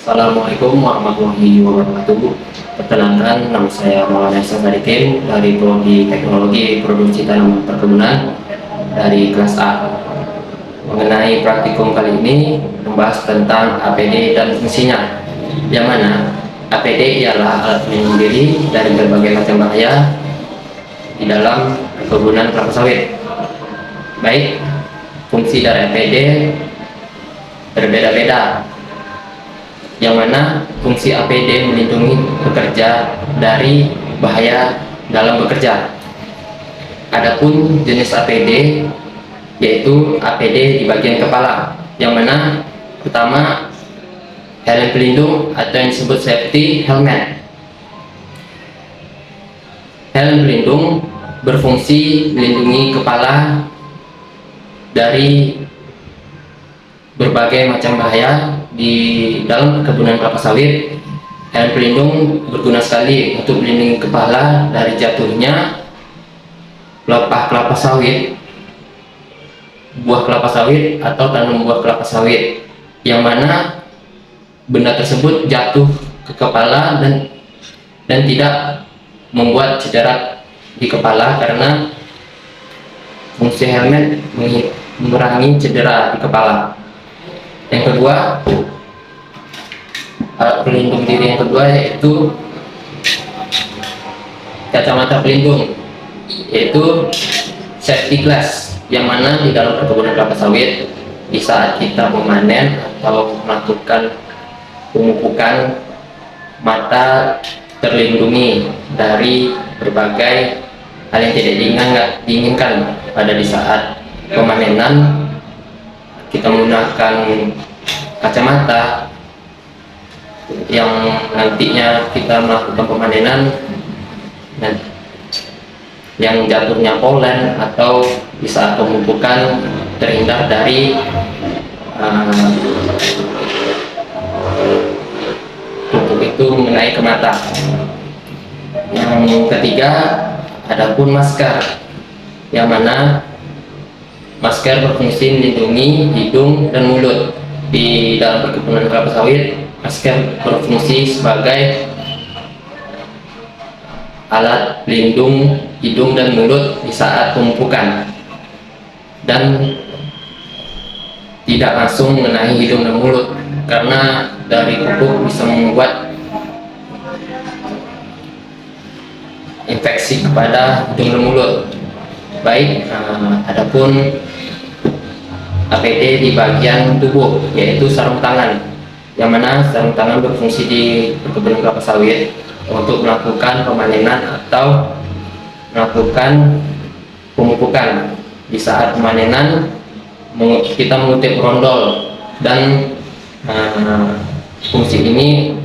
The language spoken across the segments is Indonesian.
Assalamualaikum warahmatullahi wabarakatuh. Perkenalkan, nama saya Maulana Ihsan Sadikin dari Prodi Teknologi Produksi Tanaman Perkebunan dari kelas A. Mengenai praktikum kali ini membahas tentang APD dan fungsinya, yang mana APD ialah alat pelindung diri dari berbagai macam bahaya di dalam perkebunan kelapa sawit. Baik, fungsi dari APD berbeda-beda, yang mana fungsi APD melindungi pekerja dari bahaya dalam bekerja. Adapun jenis APD yaitu APD di bagian kepala, yang mana pertama helm pelindung atau yang disebut safety helmet. Helm pelindung berfungsi melindungi kepala dari berbagai macam bahaya di dalam perkebunan kelapa sawit. Helm pelindung berguna sekali untuk melindungi kepala dari jatuhnya pelepah kelapa sawit, buah kelapa sawit atau tanam buah kelapa sawit, yang mana benda tersebut jatuh ke kepala dan tidak membuat cedera di kepala, karena fungsi helmet mengurangi cedera di kepala. Yang kedua, alat pelindung diri yang kedua yaitu kacamata pelindung, yaitu safety glass, yang mana di dalam perkebunan kelapa sawit di saat kita memanen atau melakukan pemupukan, mata terlindungi dari berbagai hal yang tidak diinginkan pada di saat pemanenan. Kita menggunakan kacamata yang nantinya kita melakukan pemanenan yang jatuhnya polen atau di saat pemupukan terhindar dari pupuk itu mengenai ke mata. Yang ketiga, adapun masker, yang mana masker berfungsi melindungi hidung dan mulut. Di dalam perkebunan kelapa sawit, masker berfungsi sebagai alat pelindung hidung dan mulut di saat pemupukan, dan tidak langsung mengenai hidung dan mulut, karena dari pupuk bisa membuat infeksi kepada hidung dan mulut. Baik, adapun APD di bagian tubuh yaitu sarung tangan, yang mana sarung tangan berfungsi di perkebunan kelapa sawit untuk melakukan pemanenan atau melakukan pemupukan. Di saat pemanenan kita mengutip rondol, dan fungsi ini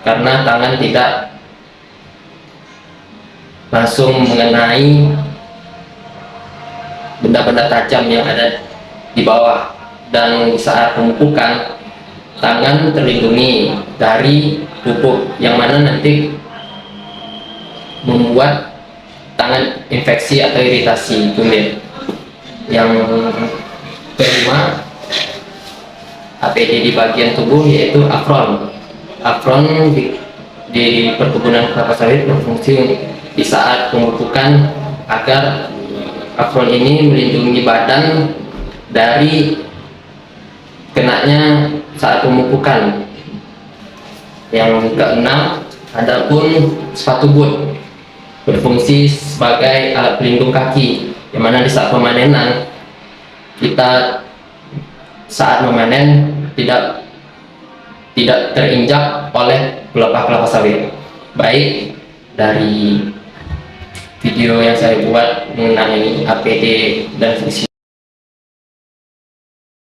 karena tangan tidak langsung mengenai benda-benda tajam yang ada di bawah, dan saat pemupukan tangan terlindungi dari pupuk, yang mana nanti membuat tangan infeksi atau iritasi kulit. Yang kelima, APD di bagian tubuh yaitu apron. Apron di perkebunan kelapa sawit berfungsi di saat pemupukan agar apron ini melindungi badan dari kenanya saat pemupukan. Yang keenam, adapun sepatu boot berfungsi sebagai alat pelindung kaki, yang mana di saat pemanenan kita saat memanen tidak terinjak oleh pelepah kelapa sawit. Baik, dari video yang saya buat mengenai APD dan fungsi